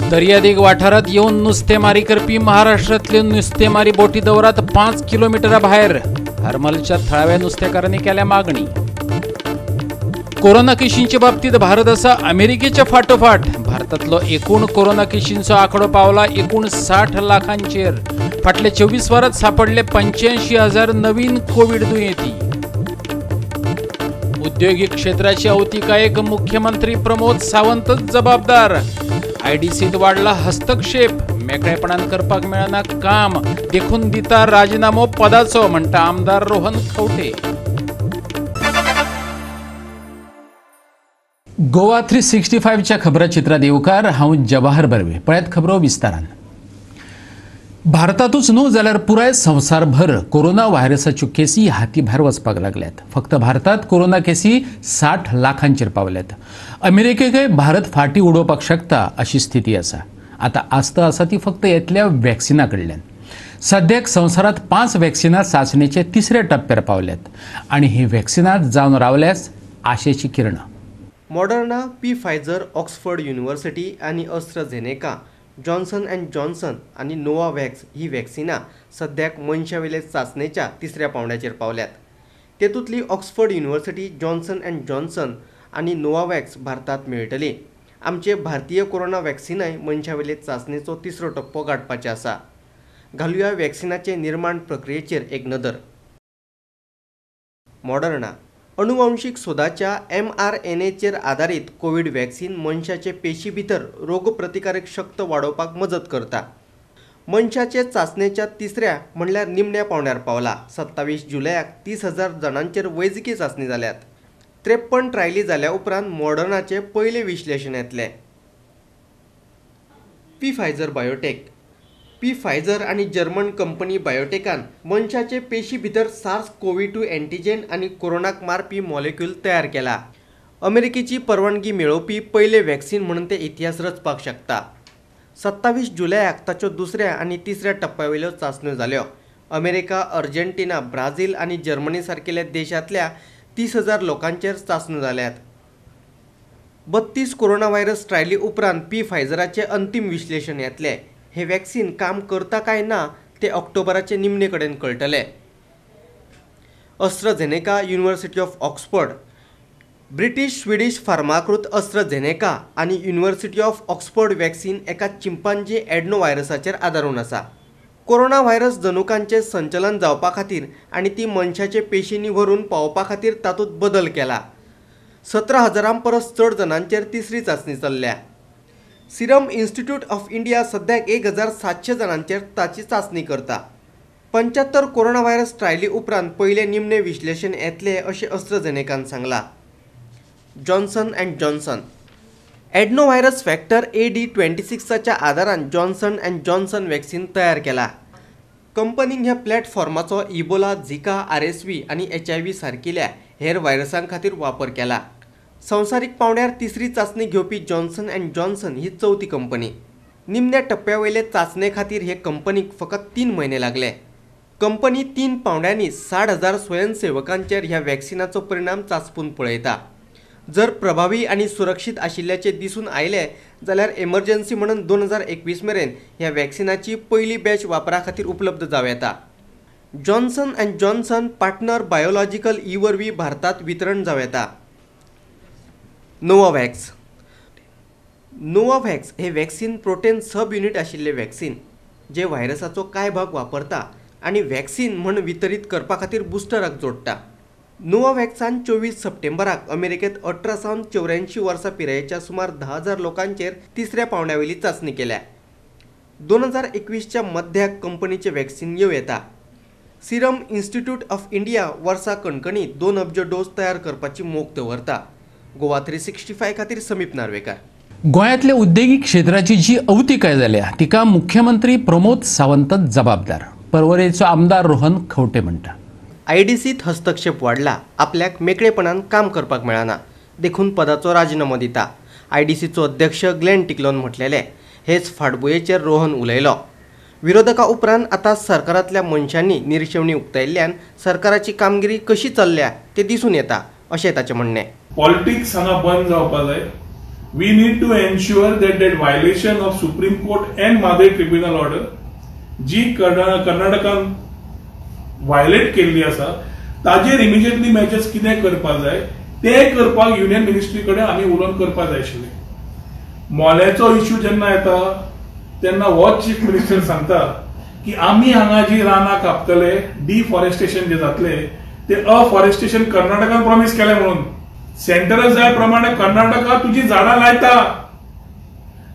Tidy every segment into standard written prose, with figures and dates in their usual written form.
दर्यादेग वाठारात येऊन नुस्तेमारी करपी महाराष्ट्रातले नुस्तेमारी बोटी दौरात 5 किलोमीटराबाहेर हरमलच्या थळाव्या नुस्तेकारांनी केल्या मागणी। कोरोना केशींच्या बाबतीत भारत असा अमेरिकेच्या फाटोफाट भारतातलो एकूण कोरोना केशींचो आकडो पावला 59 लाखांचेर। फाटले 24 वरात सापडले 85,000 नवीन कोविड दुयेंती। औद्योगिक क्षेत्राची अवतिकायेक मुख्यमंत्री प्रमोद सावंतच जबाबदार। आयडीसीत वाढला हस्तक्षेप, मेकळेपणान करपाक मेळना काम, देखून दिता राजीनामो पदाचो म्हणटा आमदार रोहन खवटे। गोवा 365 च्या खबराचित्रात येवकार हांव जवाहर बर्वे। पळयात खबरो विस्तारान। भारतातूच न्हू जाल्यार पुराय संवसारभर कोरोना व्हायरसाच्यो केसी हातीभायर वचपाक लागल्यात। फक्त भारतात कोरोना केसी 60 लाखांचेर पावल्यात। अमेरिकेकय भारत फाटी उडोवपाक शकता अशी स्थिती आसा। आता आस्त आसा ती फक्त येतल्या वॅक्सिना कडल्यान। सद्याक संवसारात 5 वॅक्सिना चाचणेचे 3ऱ्या टप्प्यार पावल्यात आनी ही वॅक्सिना जावन रावल्यास आशेची किरणां। मॉडर्ना, फायझर, ऑक्सफर्ड युनिव्हर्सिटी आणि ॲस्ट्राझेनेका, जॉन्सन अँड जॉन्सन आणि नोवावॅक्स ही वॅक्सिना सद्याक मनशावेले चाचणेच्या 3ऱ्या पावंड्याचेर पावल्यात। तेतूंतली Oxford university, Johnson and Johnson आणि नोवावॅक्स भारतात मेळटली। आमचे भारतीय कोरोना वॅक्सिनाय मनशावेले चाचणेचो 3रो टप्पो गाठपाचे आसा। घालुया वॅक्सिनाचे निर्माण प्रक्रियेचेर एक नदर। मॉडर्ना अणुवंशीक सोदाच्या mRNAचेर आधारित कोविड वॅक्सिन मनशाचे पेशी भितर रोगप्रतिकारक शक्त वाडोवपाक मजत करता। मनशाचे चाचणेच्या 3ऱ्या म्हणल्यार निमण्या पावंड्यार पावला। 27 जुलयाक 30,000 जाणांचेर वैजकी चाचणी जाल्यात। 53 ट्रायली जाल्या उपरांत मॉडर्नाचे पयले विश्लेषण येतले। फायझर बायोटेक फायझर आणि जर्मन कंपनी बायोटेकान मनशाचे पेशी भितर SARS-CoV-2 एंटीजेन आणि कोरोनाक मारपी मॉलिक्यूल तयार केला। अमेरिकेची परवानगी मेळोवपी पयले वॅक्सिन म्हणून ते इतिहास रचपाक शकता। 27 जुलयाक ताच्यो 2ऱ्या आणि 3ऱ्या टप्प्यावयल्यो चाचण्यो जाल्यो। अमेरिका, अर्जेंटिना, ब्राझील आणि जर्मनी सारकेल्या देशांतल्या 30,000 लोकांचेर चाचण्यो जाल्यात। 32 कोरोना व्हायरस ट्रायली उपरांत फायझराचे अंतिम विश्लेषण येतले। हे वॅक्सिन काम करता काय ना ते ऑक्टोबराचे निमणे कडेन कळटले। AstraZeneca, university of Oxford, British Swedish फार्माकृत ॲस्ट्राझेनेका आणि युनिव्हर्सिटी ऑफ ऑक्सफर्ड वॅक्सिन एका चिंपांजी ॲडनोव्हायरसाचेर आदारून आसा। कोरोना व्हायरस जनुकांचे संचलन जावपा खातीर आणि ती मनशाचे पेशींनी व्हरून पावोवपा खातीर तातूंत बदल केला। 17,000 परस चड जणांचेर 3री चाचणी चल्ल्या। सिरम इन्स्टिट्यूट ऑफ इंडिया सद्याक 1,700 जणांचेर ताची चाचणी करता। 75 कोरोना व्हायरस ट्रायली उपरांत पयले निमणे विश्लेषण येतले अशें ॲस्ट्राझेनेकान सांगला। जॉन्सन अँड जॉन्सन ॲडनोव्हायरस फॅक्टर AD26च्या आदारान जॉन्सन अँड जॉन्सन वॅक्सिन तयार केला। कंपनीन ह्या प्लॅटफॉर्माचो इबोला, झिका, RSV आणि HIV सारकिल्या हेर व्हायरसां खातीर वापर केला। संवसारीक पावंड्यार 3री चाचणी घेवपी जॉन्सन अँड जॉन्सन ही 4थी कंपनी। निमण्या टप्प्यावयले चाचणे खातीर हे कंपनीक फकत 3 म्हयने लागले। कंपनी 3 पावंड्यांनी 60,000 स्वयंसेवकांचेर ह्या वॅक्सिनाचो परिणाम चाचपून पळयता। जर प्रभावी आणि सुरक्षीत आशिल्ल्याचे दिसून आयले जाल्यार एमर्जन्सी म्हणून 2021 मेरेन ह्या वॅक्सिनाची पयली बॅच वापरा खातीर उपलब्ध जावं येता। Johnson and Johnson partner biological वरवीं भारतात वितरण जावं येता। नोवावॅक्स हे वॅक्सिन प्रोटीन सब युनिट आशिल्ले वॅक्सिन जे व्हायरसाचो कांय भाग वापरता आणि वॅक्सिन म्हण वितरीत करपा खातीर बुस्टराक जोडटा। नोवावॅक्सान 24 सप्टेंबराक अमेरिकेत 18 सावन 84 वर्सां पिरायेच्या सुमार 10,000 लोकांचेर 3ऱ्या पावंड्यावयली चाचणी केल्या। 2021च्या मध्याक कंपनीचे वॅक्सिन येव येता। सिरम इन्स्टिट्यूट ऑफ इंडिया वर्सा कणकणी 2 अब्ज डोस तयार करपाची मोख दवरता। गोवा 365 खातीर समीप नार्वेकार। गोंयांतल्या उद्देगीक क्षेत्राची जी अवतिकाय जाल्या तिका मुख्यमंत्री प्रमोद सावंतच जबाबदार, पर्वरेचो आमदार रोहन खवटे म्हणटा। आयडीसीत हस्तक्षेप वाढला, आपल्याक मेकळेपणान काम करपाक मेळना, देखून पदाचो राजीनामो दिता। आयडीसीचो अध्यक्ष ग्लेन टिक्लोन म्हटलेले। हेच फाटभुंयेचेर रोहन उलयलो। विरोधकां उपरांत आतां सरकारांतल्या मनशांनी निरशेवणी उक्तायिल्ल्यान सरकाराची कामगिरी कशी चल्ल्या ते दिसून येता अशें ताचें म्हणणें। पॉलिटिक्स हांगा बंद जावपा जाय। We need to ensure that violation of Supreme Court and Madhai Tribunal order जी कर्नाटकान वायलेट केल्ली आसा ताजेर इमिजिएटली मेजर्स कितें करपाक जाय ते करपाक युनियन मिनिस्ट्री कडेन आमी उलोवन करपाक जाय आशिल्लें. मोल्याचो इश्यू जेन्ना येता तेन्ना हो चीफ मिनिस्टर सांगता की आमी हांगा जी रानां कापतले डिफॉरेस्टेशन जे जातले ते अफॉरेस्टेशन कर्नाटकान प्रॉमिस केलें म्हणून सेंटराक जाय प्रमाणे कर्नाटका तुजी झाडां लायता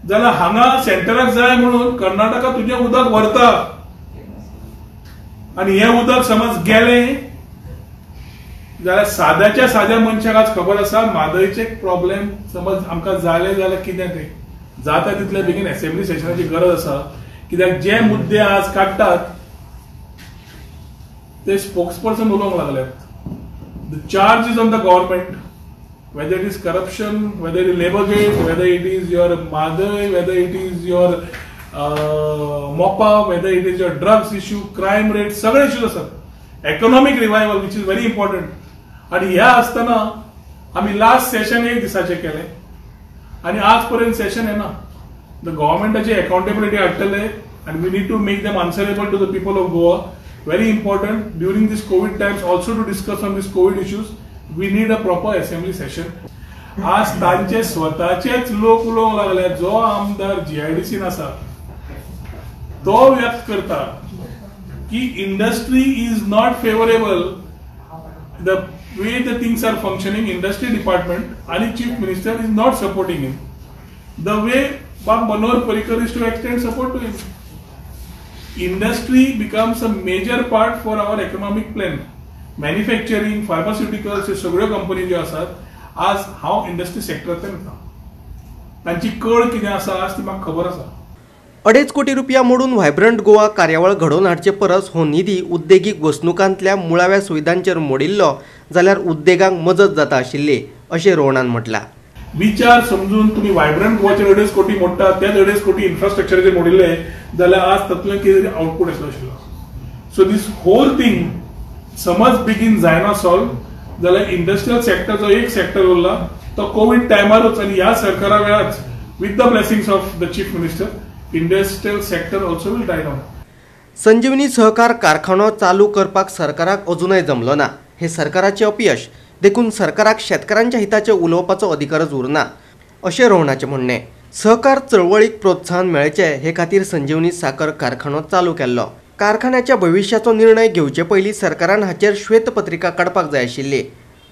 जाल्यार हांगा सेंटराक जाय म्हणून कर्नाटका तुजें उदक व्हरता आनी हें उदक समज गेलें जाल्यार साद्याच्या साद्या मनशाक आज खबर आसा म्हादयचे प्रॉब्लेम समज आमकां जाले जाल्यार कितें तें जाता तितले बेगीन असेंब्ली सेशनाची गरज आसा कित्याक जे मुद्दे आज काडटात ते स्पोक्सपर्सन उलोवंक लागल्यात. The charge is on the government, whether it is corruption, whether it is Labourgate, whether it is your Madhai, whether it is your MOPA, whether it is your drugs issue, crime rate, सगळे issues असतात. Economic revival, which is very important. आणि ह्या असताना आम्ही last session एक दिसाचे केले आणि आजपर्यंत सेशन येना. द गव्हर्नमेंटाची अकाउंटेबिलिटी हाडटले and we need to make them answerable to the people of Goa. Very important during this COVID times also to discuss on these COVID issues. We need a proper assembly session. आज तांचे स्वतःचेच लोक उलोवंक लागले. जो आमदार GIDC आसा तो व्यक्त करता की industry is not favourable the way the things are functioning. Industry department आणि chief minister is not supporting him the way Manohar Parrikar is to extend support to him. Industry becomes a major part for our economic plan. Manufacturing, pharmaceuticals हे सगळ्यो company ज्यो आसात आज हांव industry सेक्टरांतल्यान येता. तांची कळ कितें आसा आज ती म्हाका खबर आसा. 2.5 कोटी रुपया मोडून व्हायब्रंट गोवा कार्यावळ घडोवन हाडचे परस हो निधी उद्देगीक वसणुकांतल्या मुळाव्या सुविधांचेर मोडिल्लो जाल्यार उद्देगांक मजत जाता आशिल्ली अशें रोहनान म्हटलां. विचार समजून तुम्ही व्हायब्रंट गोवाचे 2.5 कोटी मोडटा त्या 2.5 कोटी इन्फ्रास्ट्रक्चराचेर मोडिल्ले जाल्यार आज तातूंतल्यान कितें आउटपुट येतलो आशिल्लो. सो दीस होल थिंग समज बेगीन जायना सॉल्व जाल्यार इंडस्ट्रियल सेक्टरचो एक सेक्टर उरला तो कोविड टायमारूच आनी ह्या सरकारा वेळाच with the blessings of the chief minister industrial sector also will die down. Sanjivani सहकार कारखानो चालू करपाक सरकाराक अजूनय जमलो ना. हे सरकाराचे अपयश देखून सरकाराक शेतकारांच्या हिताचे उलोवपाचो अधिकारच उरना अशें रोहनाचें म्हणणें. सहकार चळवळीक प्रोत्साहन मेळचें हे खातीर संजीवनी साकर कारखानो चालू केल्लो. कारखान्याच्या भविश्याचो निर्णय घेवचे पयलीं सरकारान हाचेर श्वेतपत्रिका काडपाक जाय आशिल्ली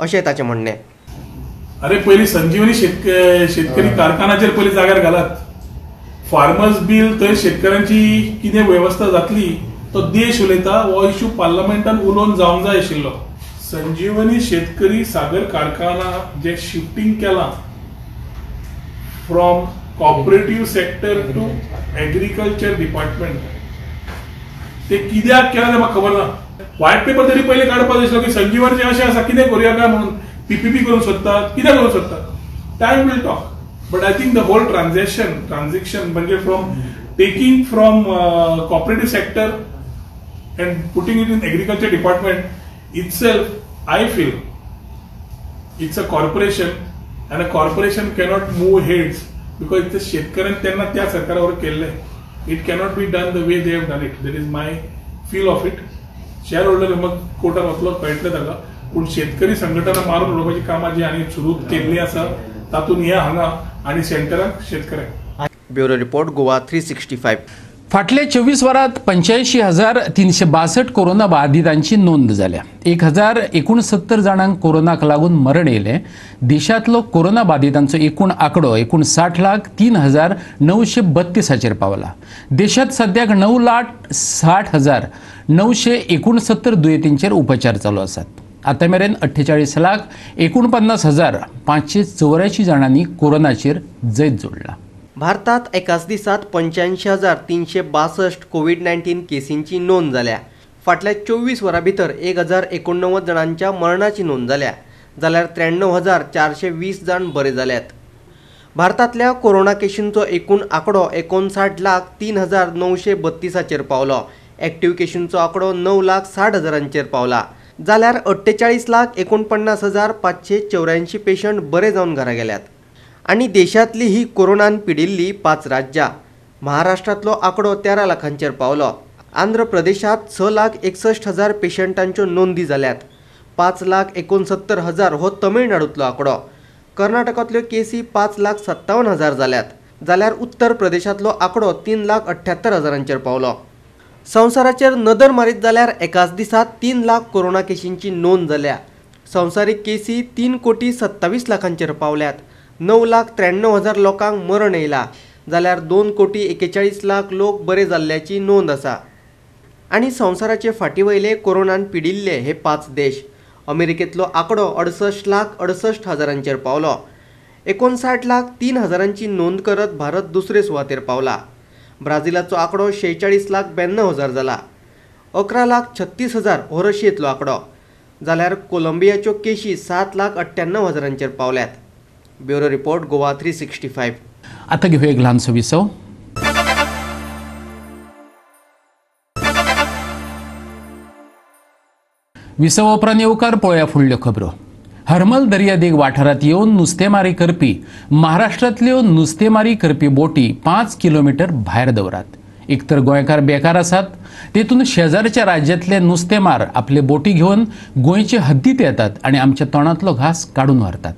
अशें ताचें म्हणणें. अरे पयलीं संजीवनी शेतकरी कारखान्याचेर पयलीं जाग्यार घालात. फार्मर्स बील थंय शेतकऱ्यांची कितें वेवस्था जातली तो देश उलयता हो इश्यू पार्लमेंटान उलोवन जावंक जाय आशिल्लो. संजीवनी शेतकरी सागर कारखाना जे शिफ्टिंग केला from cooperative sector to agriculture department ते कित्याक केला ते म्हाका खबर ना. व्हायट पेपर तरी पयलीं काडपाक जाय आशिल्लो की संजीवनी अशें आसा कितें करूया काय म्हणून PPP करूंक सोदतात कितें करूंक सोदतात. Time will talk but I think the whole transaction म्हणजे from taking from cooperative sector and putting it in agriculture department itself I feel it's a corporation and a corporation cannot move heads because it's a शेतकऱ्यान त्यांना त्या सरकारावर केले. It cannot be done the way they have done it. That is my feel of it. Share holder मग कोर्टात वतलो कळटले ताका पूण शेतकरी संघटना मारून उडोवपाची कामां जी आनी सुरू केल्ली आसा तातूंत हे हांगा आनी सेंटराक शेतकऱ्यांक. Bureau report Goa 365. फाटल्या 24 वरांत 85,362 कोरोना बाधितांची नोंद जाल्या. 1,069 जाणांक कोरोनाक लागून मरण येयलें. देशांतलो कोरोना बाधितांचो एकूण आंकडो 59,03,932 पावला. देशांत सद्याक 9,60,969 दुयेंतींचेर उपचार चालू आसात. आतां मेरेन 48,49,584 जाणांनी कोरोनाचेर जैत जोडला. भारतात एकाच दिसात 85,362 कोविड-19 केसींची नोंद जाल्या. फाटल्या 24 वरां भितर 1,089 जणांच्या मरणाची नोंद जाल्या जाल्यार 93,420 जाण बरे जाल्यात. भारतांतल्या कोरोना केशींचो एकूण आंकडो 59,03,932 पावलो. एक्टिव्ह केशींचो आंकडो 9,60,000 पावला जाल्यार 48,49,584 पेशंट बरे जावन घरा गेल्यात. आणि देशातली ही कोरोनान पिडिल्ली 5 राज्यां. महाराष्ट्रातलो आंकडो 13 लाखांचेर पावलो. आंध्र प्रदेशात 6,61,000 पेशंटांच्यो नोंदी जाल्यात. 5,69,000 हो तमिळनाडूतलो आंकडो. कर्नाटकांतल्यो केसी 5,57,000 जाल्यात. जाल्यार उत्तर प्रदेशातलो आंकडो 3,78,000 पावलो. संवसाराचेर नदर मारीत जाल्यार एकाच दिसात 3 लाख कोरोना केशींची नोंद जाल्या. संवसारीक केसी 3,27,00,000 पावल्यात. 9,93,000 लोकांक मरण येयला. जाल्यार 2,41,00,000 लोक बरे जाल्ल्याची नोंद आसा. आनी संवसाराचे फाटी वयले कोरोनान पिडिल्ले हे 5 देश. अमेरिकेतलो आंकडो 68,68,000 पावलो. 59,03,000 नोंद करत भारत दुसरे सुवातेर पावला. ब्राझीलाचो आंकडो 46,92,000 जाला. 11,36,000 हो रशियेतलो आंकडो. जाल्यार कोलंबियाच्यो केशी 7,98,000 पावल्यात. Bureau report Goa 365. आता घेऊया एक ल्हानसो विसव. विसव उपरांत येवकार पळोवया फुडल्यो खबरो. हरमल दर्यादेग वाठारांत येवन नुस्तेमारी करपी महाराष्ट्रांतल्यो नुस्तेमारी करपी बोटी 5 किलोमीटर भायर दवरात. एक तर गोंयकार बेकार आसात, तेतून शेजारच्या राज्यांतले नुस्तेमार आपले बोटी घेवन गोंयचे हद्दीत येतात आनी आमच्या तोंडांतलो घास काडून व्हरतात.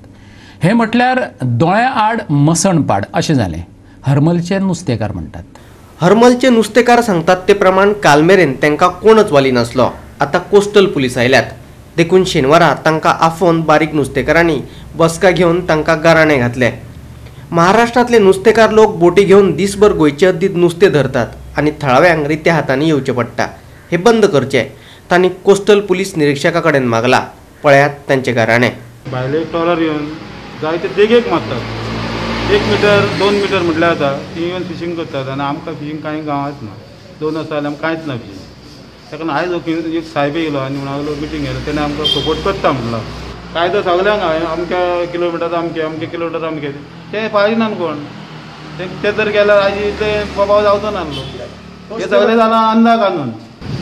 हे म्हटल्यार दोळ्या आड मसणपाड अशें जालें, हरमलचे नुस्तेकार म्हणटात. हरमलचे नुस्तेकार सांगतात ते प्रमाण काल मेरेन तांकां कोणच वाली नासलो. आतां कोस्टल पुलीस आयल्यात. देखून शेनवारा तांकां आफोवन बारीक नुस्तेकारांनी बसका घेवन तांकां गाराणें घातले. महाराष्ट्रांतले नुस्तेकार लोक बोटी घेवन दिसभर गोंयचे हद्दीत नुस्तें धरतात आनी थळाव्यांक रित्या हातांनी येवचें पडटा. हे बंद करचें तांणी कोस्टल पुलीस निरीक्षका कडेन मागला. पळयात तांचे गाराणें. भायले ट्रॉलर येवन जायते देगेक मारतात. 1 मीटर 2 मीटर म्हटल्यार जाता ती येवन फिशींग करतात आनी आमकां फिशींग कांय गांवांत ना. 2 वर्सां जाल्यार आमकां कांयच ना फिशींग. ताका आयज एक साहेब येयलो आनी म्हणलो मिटींग येयलो तेणें आमकां सपोर्ट करता म्हणलो. कायदो सगल्यांक हांवें अमक्या किलोमिटर अमके किलोमिटर अमके ते पाळिना कोण. ते जर गेल्यार आयज ते प्रभाव जावचो नासलो. हे सगळें जालां अंधा कानून.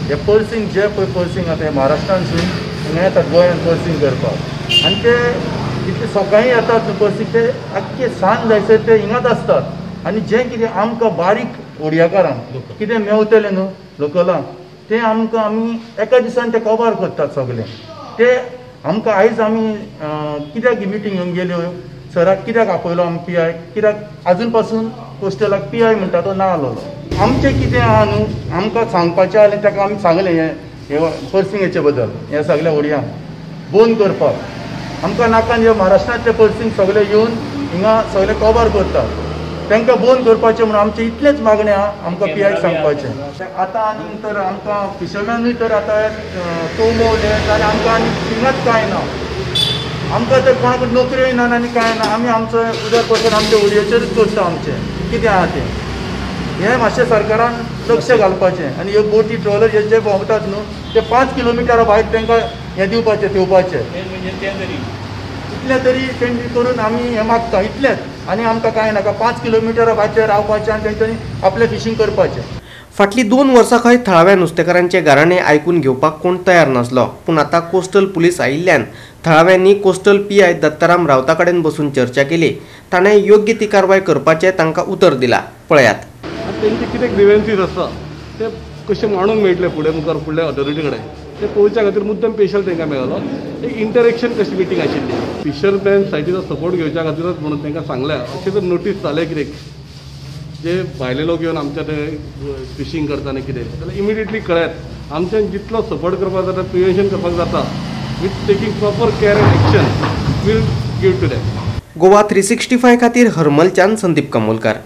हे पर्सिंग जे पळय पर्सिंग आतां महाराष्ट्रांतसून हिंगा येतात गोंयांत पर्सिंग करपाक आनी ते इतले सकाळीं येतात पर्सिंग ते आख्खे सांज जायसर ते हिंगाच आसतात. आनी जें कितें आमकां बारीक ओडयाकारांक कितें मेवतलें न्हू लोकलांक ते आमकां आमी एका दिसान ते कवर करतात सगळें. ते आमकां आयज आमी कित्याक मिटींग घेवन गेल्यो सराक कित्याक आपयलो आमी PI कित्याक आजून पासून पोस्टलाक PI म्हणटा तो ना आसलो. आमचें कितें आहा न्हू आमकां सांगपाचें आसलें ताका आमी सांगलें हे पर्सिंगेचे बद्दल हे सगळ्या ओडयांक बंद करपाक. आमकां नाका जे महाराष्ट्रांतले पर्सिंग सगळे येवन हिंगा सगळे कवर करतात तांकां बंद करपाचें म्हणून आमचें इतलेंच मागणें आहा आमकां PI सांगपाचें. आतां आनी तर आमकां फिशरमॅनूय तर आतां टोमवले जाल्यार आमकां आनी थिंगाच कांय ना. आमकां तर कोणा कडेन नोकऱ्योय ना आनी कांय ना. आमी आमचो उदर पासून आमच्या ओडयेचेरच करता आमचें कितें आहा तें. हें मातशें सरकारान लक्ष घालपाचें आनी ह्यो बोटी ट्रॉलर जे भोंवतात न्हू ते 5 किलोमिटरा भायर तांकां हें दिवपाचें येवपाचें. इतलें तरी तेंणी करून आमी हें मागता इतलेंच. आनी आमकां कांय नाका 5 किलोमिटरा भायर रावपाचें आनी तेंच्यांनी आपलें फिशींग करपाचें. फाटलीं 2 वर्सां खंय थळाव्या नुस्तेकारांचे गाराणे आयकून घेवपाक कोण तयार नासलो. पूण आतां कोस्टल पुलीस आयिल्ल्यान थळाव्यांनी कोस्टल PI दत्ताराम रावता कडेन बसून चर्चा केली. ताणें योग्य ती कारवाय करपाचें तांकां उतर दिलां. पळयात. तेंचे कितें ग्रिवेन्सीस आसा ते कशें मांडूंक मेळटले फुडें मुखार फुडल्या ऑथॉरिटी कडेन ते पळोवच्या खातीर मुद्दम स्पेशल तांकां मेळलो. एक इंटरेक्शन कशी मिटींग आशिल्ली. फिशरमॅन सायटीचो सपोर्ट घेवच्या खातीरच म्हणून तांकां सांगल्या अशें जर नोटीस जालें कितें जे भायले लोक येवन आमच्या ते फिशींग करता आनी कितें जाल्यार इमिडिएटली कळयात. आमच्यान जितलो सपोर्ट करपाक जाता प्रिवेंशन करपाक जाता with taking proper care and action will give to them. Goa 365 खातीर हरमलच्यान संदीप कामोलकार.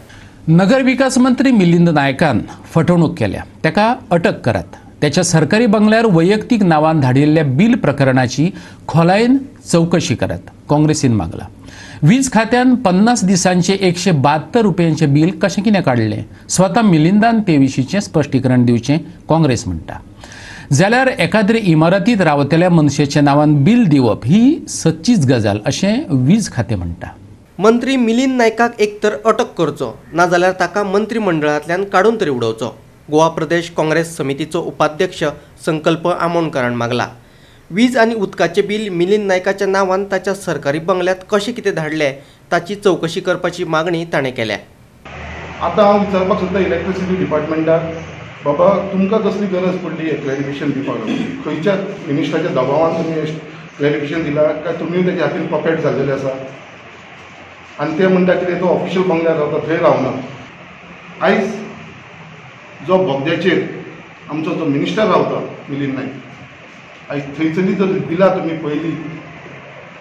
नगर विकास मंत्री मिलिंद नायकान फटवणूक केल्या, ताका अटक करात. त्याच्या सरकारी बंगल्यार वैयक्तीक नांवान धाडिल्ल्या बिल प्रकरणाची खोलायेन चौकशी करात काँग्रेसीन मागला. वीज खात्यान 50 दिसांचे 172 रुपयांचे बिल कशें कितें काडलें स्वता मिलिंदान ते विशींचें स्पश्टीकरण दिवचें काँग्रेस म्हणटा. जाल्यार एखाद्रे इमारतीत रावतल्या मनशेच्या नांवान बिल दिवप ही सच्चीच गजाल अशें वीज खातें म्हणटा. मंत्री मिलिंद नायकाक एक तर अटक करचो नाजाल्यार ताका मंत्रिमंडळांतल्यान काडून तरी उडोवचो. गोवा प्रदेश काँग्रेस समितीचो उपाध्यक्ष संकल्प आमोणकारान मागला. वीज आनी उदकाचे बिल मिलिंद नायकाच्या नांवान ताच्या सरकारी बंगल्यात कशें कितें धाडले ताची चवकशी करपाची मागणी ताणें केल्या. आतां हांव विचारपाक सोदता इलेक्ट्रिसिटी डिपार्टमेंटाक, बाबा तुमकां कसली गरज पडली हें क्लॅरिफिकेशन दिवपाक? खंयच्या मिनिस्टराच्या दबावान तुमी क्लॅरिफिकेशन दिला काय तुमी तेच्या हातीन पपेट जाल्लेले आसा? आनी ते म्हणटा कितें तो ऑफिशियल बंगल्यार रावता थंय रावना. आयज जो बोगद्याचेर आमचो जो मिनिस्टर रावता मिलिंद नायक, आयज थंयसरली जर बिलां तुमी पळयली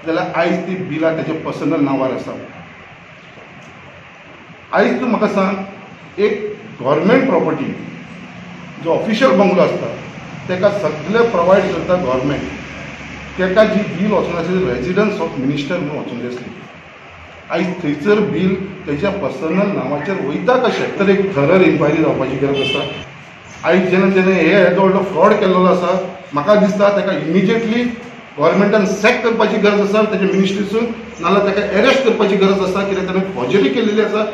जाल्यार आयज ती बिलां तेच्या पर्सनल नांवार आसा. आयज तूं म्हाका सांग, एक गव्हर्मेंट प्रॉपर्टी जो ऑफिशियल बंगलो आसता ताका सगळें प्रोवायड करता गव्हर्मेंट, ताका जी बील वचून आसली रेजिडन्स ऑफ मिनिस्टर म्हणून वचून आसली. आयज थंयसर बील तेच्या पर्सनल नांवाचेर वयता कशें? तर एक थरर इन्क्वायरी जावपाची गरज आसा. आयज जेन्ना हे येदो व्हडलो फ्रॉड केल्लो आसा, म्हाका दिसता ताका इमिजिएटली गव्हर्मेंटान सॅक करपाची गरज आसा तेच्या मिनिस्ट्रीसून, नाजाल्यार ताका अरेस्ट करपाची गरज आसा, कित्याक ताणें फॉर्जरी केल्ली आसा.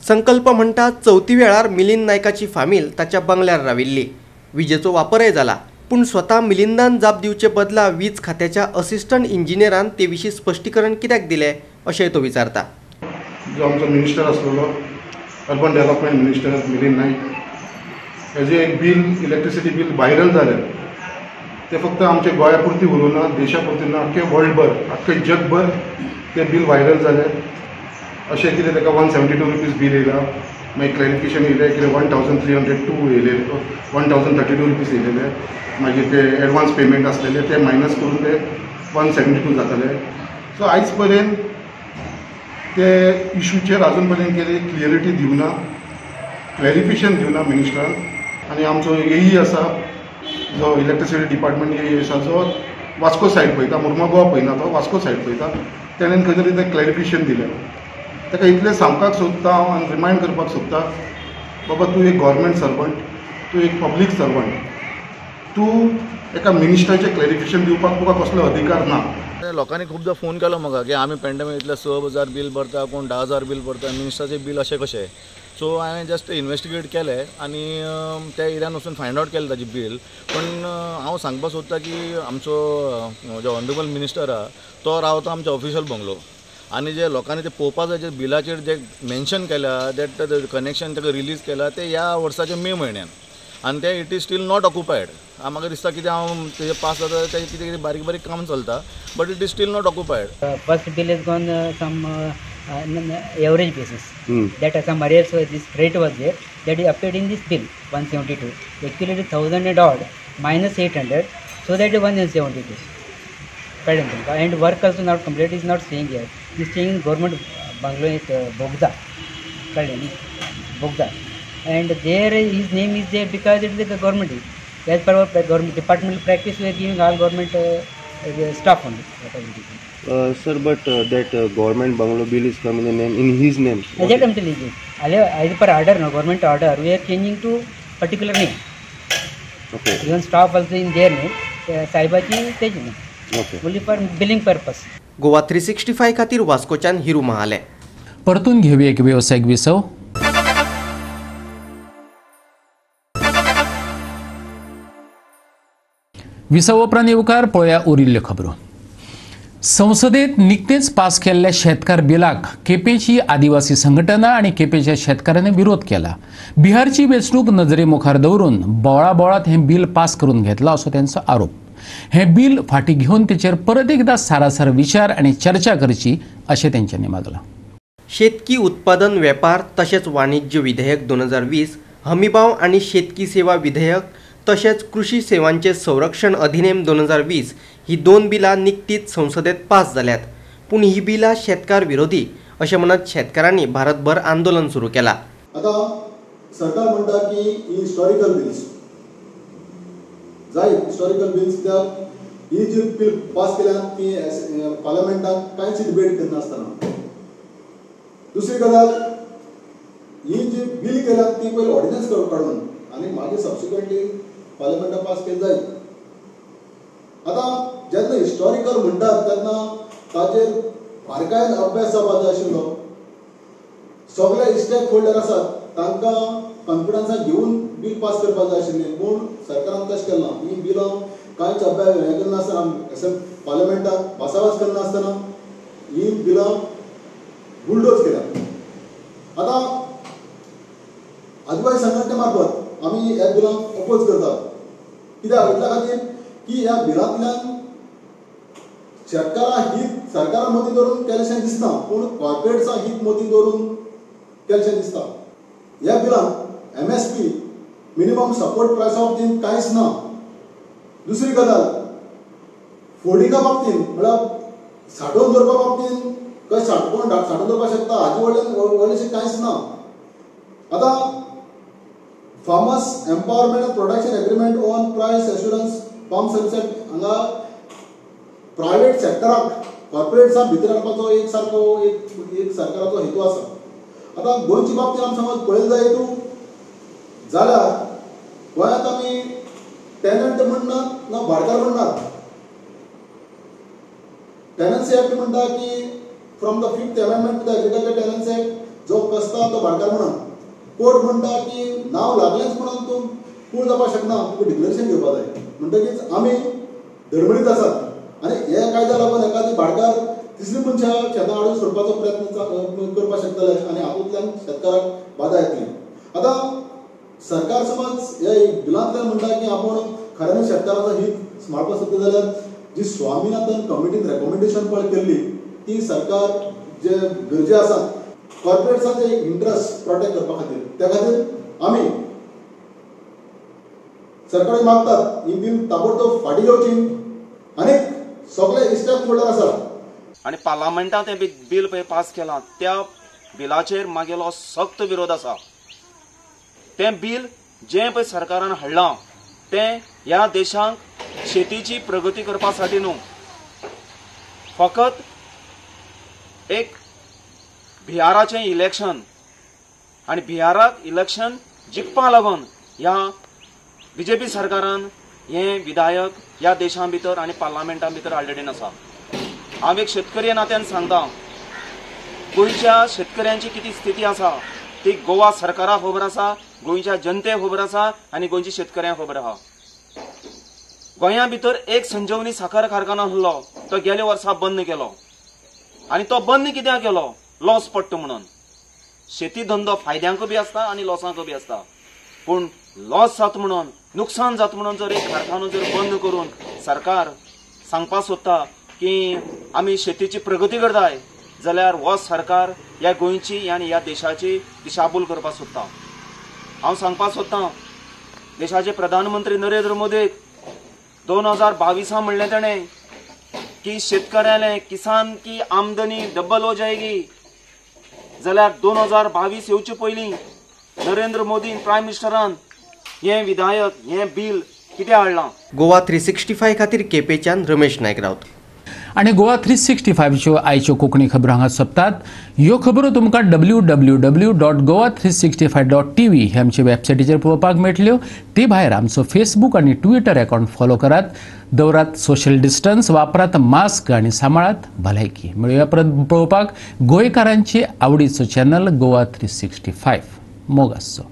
संकल्प म्हणटा चवथी वेळार मिलिंद नायकाची फामील ताच्या बंगल्यार राविल्ली. विजेचो वापरय जाला, पूण स्वता मिलिंदान जाप दिवचे बदला वीज खात्याच्या असिस्टंट इंजिनियरान ते विशीं स्पश्टीकरण कित्याक दिलें अशेंय तो विचारता. जो आमचो मिनिस्टर आसलेलो अर्बन डेव्हलपमेंट मिनिस्टर मिलिंद नायक, हेजें एक बील इलेक्ट्रिसिटी बील व्हायरल जालें. ते फक्त आमच्या गोंया पुरती उरूं ना, देशा पुरती ना, आख्खे वर्ल्डभर आख्खे जगभर तें बील व्हायरल जालें. अशें कितें ताका 172 रुपीज बील येयला, मागीर क्लॅरिफिकेशन येयलें कितें 1302 येयलें, 1032 रुपीज येयलेले, मागीर ते एडवान्स पेमेंट आसलेले ते मायनस करून ते 172 जाताले. सो आयज पर्यंत ते इशूचेर आजून पर्यंत कितें क्लियरिटी दिवना, क्लॅरिफिकेशन दिवना मिनिस्टरान. आनी आमचो येई आसा जो इलेक्ट्रिसिटी डिपार्टमेंट येई आसा, जो वास्को सायड पळयता, मुर्मुगांव पळयना, तो वास्को सायड पळयता, तेणेन खंय तरी तें क्लॅरिफिकेशन दिलें. ताका इतलें सांगपाक सोदता हांव आनी रिमायंड करपाक सोदता, बाबा तूं एक गव्हर्मेंट सर्वंट, तूं एक पब्लीक सर्वंट, तूं एका मिनिस्टराचें क्लॅरिफिकेशन दिवपाक तुका कसलो अधिकार ना. लोकांनी खूबदां फोन केलो म्हाका की आमी पेंडेमीक इतले 6,000 बील भरता, कोण 10,000 बील भरता, मिनिस्टराचें बील अशें कशें. सो हांवें जस्ट इन्वेस्टिगेट केलें आनी त्या एरियान वचून फायंड आवट केलें ताची बील. पण हांव सांगपाक सोदता की आमचो जो ऑनरेबल मिनिस्टर आहा तो रावता आमच्या ऑफिशियल बंगलो, आनी जे लोकांनी ते पळोवपाक जाय जे बिलाचेर जे मेन्शन केल्या दॅट कनेक्शन ताका रिलीज केला ते ह्या वर्साच्या मे म्हयन्यान, आनी ते इट इज स्टील नॉट ऑक्युपायड. म्हाका दिसता कितें हांव तेजे पास जाता तें कितें कितें बारीक बारीक काम चलता, but it is still not occupied. First bill has gone some average basis. That some arrears this rate was there that is appeared in this bill 172. Actually it is 1000 and odd minus 800, so that is 172. And work also not complete, is not staying here. He is staying in government bungalow at Bogda. Bogda. And there his name is there because it is the government. As per our government departmental practice, we are giving all government staff only. Sir, but that government bungalow bill is coming in his name. That I'm telling you. As per order, no government order, we are changing to particular name. Okay. Even staff also in their name. Saibachi stage name. Okay. Only for billing purpose. Goa 365 खातीर वास्कोच्यान हिरू महाले. परतून घेऊया एक व्यावसायिक विसव. विसव उपरांत येवकार पळया उरिल्ल्यो खबरो. संसदेत निकतेच पास केल्ल्या शेतकार बिलाक केपेची आदिवासी संघटना आणि केपेच्या शेतकऱ्यांनी विरोध केला. बिहारची वेंचणूक नजरेमुखार दवरून बोळाबोळात हे बिल पास करून घेतला असो त्यांचो आरोप. हे बिल फाटी घेवन तेचेर परत एकदा सारासार विचार आणि चर्चा करची अशें तेंच्यांनी मागलां. शेतकी उत्पादन वेपार तशेंच वाणिज्य विधेयक 2020, हमीभाव आणि शेतकी सेवा विधेयक तशेंच कृषी सेवांचे संरक्षण अधिनियम 2020 ही दोन बिलां निकतीच संसदेत पास जाल्यात. पूण ही बिलां शेतकार विरोधी अशें म्हणत शेतकारांनी भारतभर आंदोलन सुरू केलां. आता सरकार म्हणटा की ही हिस्टॉरिकल बिल्स जाय, हिस्टॉरिकल बिल्स कित्याक ही जी बिल पास केल्या ती पार्लमेंटाक कांयच डिबेट करनासतना. दुसरी गजाल, ही जी बिल केल्या ती पयली ऑर्डिनन्स काडून आनी मागीर सबसिक्वेंटली पार्लमेंटाक पास केली जाय. आता जेन्ना हिस्टॉरिकल म्हणटात तेन्ना ताचेर बारकायेन अभ्यास जावपाक जाय आशिल्लो. सगळे स्टेक होल्डर आसात तांकां कॉन्फिडन्सान घेवन बील पास करपाक जाय आशिल्लें, पूण सरकारान तशें केलें ना. ही बिलां कांयच अभ्यास हें करनासतना पार्लमेंटाक भासाभास करनासतना ही बिलां बुलडोज केल्या. आता आदिवासी संघटने मार्फत आम्ही ह्या बिलांक अपोज करतात. कित्याक इतल्या खातीर की ह्या बिलांतल्यान शेतकारां हित सरकारा मदीं धरून केल्लेशें दिसना, पूण कॉर्पोरेट्सां हित मदीं धरून केल्लेशें दिसता. ह्या बिलांत MSP मिनिमम सपोर्ट प्रायसा बाबतींत कांयच ना. दुसरी गजाल फोडिंगा बाबतींत म्हळ्यार साठोवन दवरपा बाबतींत कशें साठोवन दवरपाक शकता हाजे व्हडलेशें कांयच ना. आतां farmers empowerment end production agreement on प्रायस एश्युरन्स फार्म सर्विस एक्ट हांगा प्रायवेट सेक्टराक कॉर्पोरेट्सां भितर हाडपाचो एक सरकाराचो हेतू आसा. आतां गोंयची बाबतींत आमी समज पळयलें जायत जाल्यार गोंयांत आमी टेनंट म्हणनात ना भाडकार म्हणनात. टेनन्सी एक्ट म्हणटा की from the 5th amendment to the agriculture tenancy act जो कसता तो भाडकार म्हणून. कोर्ट म्हणटा की नांव लागलेंच म्हणून तूं कूळ जावपाक शकना, तुका डिक्लेरेशन घेवपाक जाय. म्हणटकीच आमी धडमडीत आसात आनी हे कायद्या लागून एखादी भाडकार तिसरी मनशां शेतां हाडून सोडपाचो प्रयत्न करपाक शकतले आनी हातूंतल्यान शेतकाराक बाधा येतली. आतां सरकार समज ह्या बिलांतल्यान म्हणटा की आपूण खऱ्यान शेतकाराचो हित सांबाळपाक शकता जाल्यार जी स्वामिनाथन कमिटीन रेकमेंडेशन पळय केल्ली ती सरकार जे गरजे आसा कॉर्पोरेट्सांचे इंट्रस्ट प्रोटेक्ट करपा खातीर त्या खातीर आमी सरकाराक मागतात ही बील ताबडतोब फाटी घेवची. आनीक सगळे स्टेक होल्डर आसात आनी पार्लमेंटान तें बील पळय पास केलां त्या बिलाचेर मागेलो सक्त विरोध आसा. तें बील जें पळय सरकारान हाडलां तें ह्या देशांक शेतीची प्रगती करपा साठी न्हू, फकत एक बिहाराचें इलेक्शन आनी बिहाराक इलेक्शन जिखपा लागून ह्या BJP सरकारान हे विधायक ह्या देशां भितर आनी पार्लमेंटा भितर हाडलेले आसा. हांव एक शेतकरी नात्यान सांगता, गोंयच्या शेतकऱ्यांची किती स्थिती आसा ती गोवा सरकाराक खबर आसा, गोंयच्या जनतेक खबर आसा आनी गोंयच्या शेतकऱ्यांक खबर आहा. गोंया भितर एक संजीवनी साखर कारखानो आसलो तो गेल्या वर्सा बंद केलो आनी तो बंद कित्याक केलो? लॉस पडटा म्हणून. शेती धंदो फायद्यांक बी आसता आनी लॉसांक बी आसता, पूण लॉस जाता म्हणून नुकसान जाता म्हणून जर एक कारखानो जर बंद करून सरकार सांगपाक सोदता की आमी शेतीची प्रगती करताय जाल्यार हो सरकार ह्या गोंयची आनी ह्या देशाची दिशाभूल करपाक सोदता. हांव सांगपाक सोदतां देशाचे प्रधानमंत्री नरेंद्र मोदीक 2022 म्हणलें ताणें की शेतकऱ्याले किसान की आमदनी डबल हो जाएगी. जाल्यार 2022 येवचे पयलीं नरेंद्र मोदी प्रायम मिनिस्टरान हे विधायक हे बिल कित्याक हाडलां? गोवा 365 खातीर केपेच्यान रमेश नायक रावत. आणि गोवा 365च्यो आयच्यो कोंकणी खबरो हांगा सोंपतात. ह्यो खबरो तुमकां www.goa365.tv हे आमचे वेबसायटीचेर पळोवपाक मेळटल्यो. ते भायर आमचो फेसबूक आनी ट्विटर अकाउंट फॉलो करात. दवरात सोशल डिस्टन्स, वापरात मास्क आनी सांबाळात भलायकी. मेळुया परत पळोवपाक गोंयकारांची आवडीचो चॅनल गोवा 365. मोग आसचो.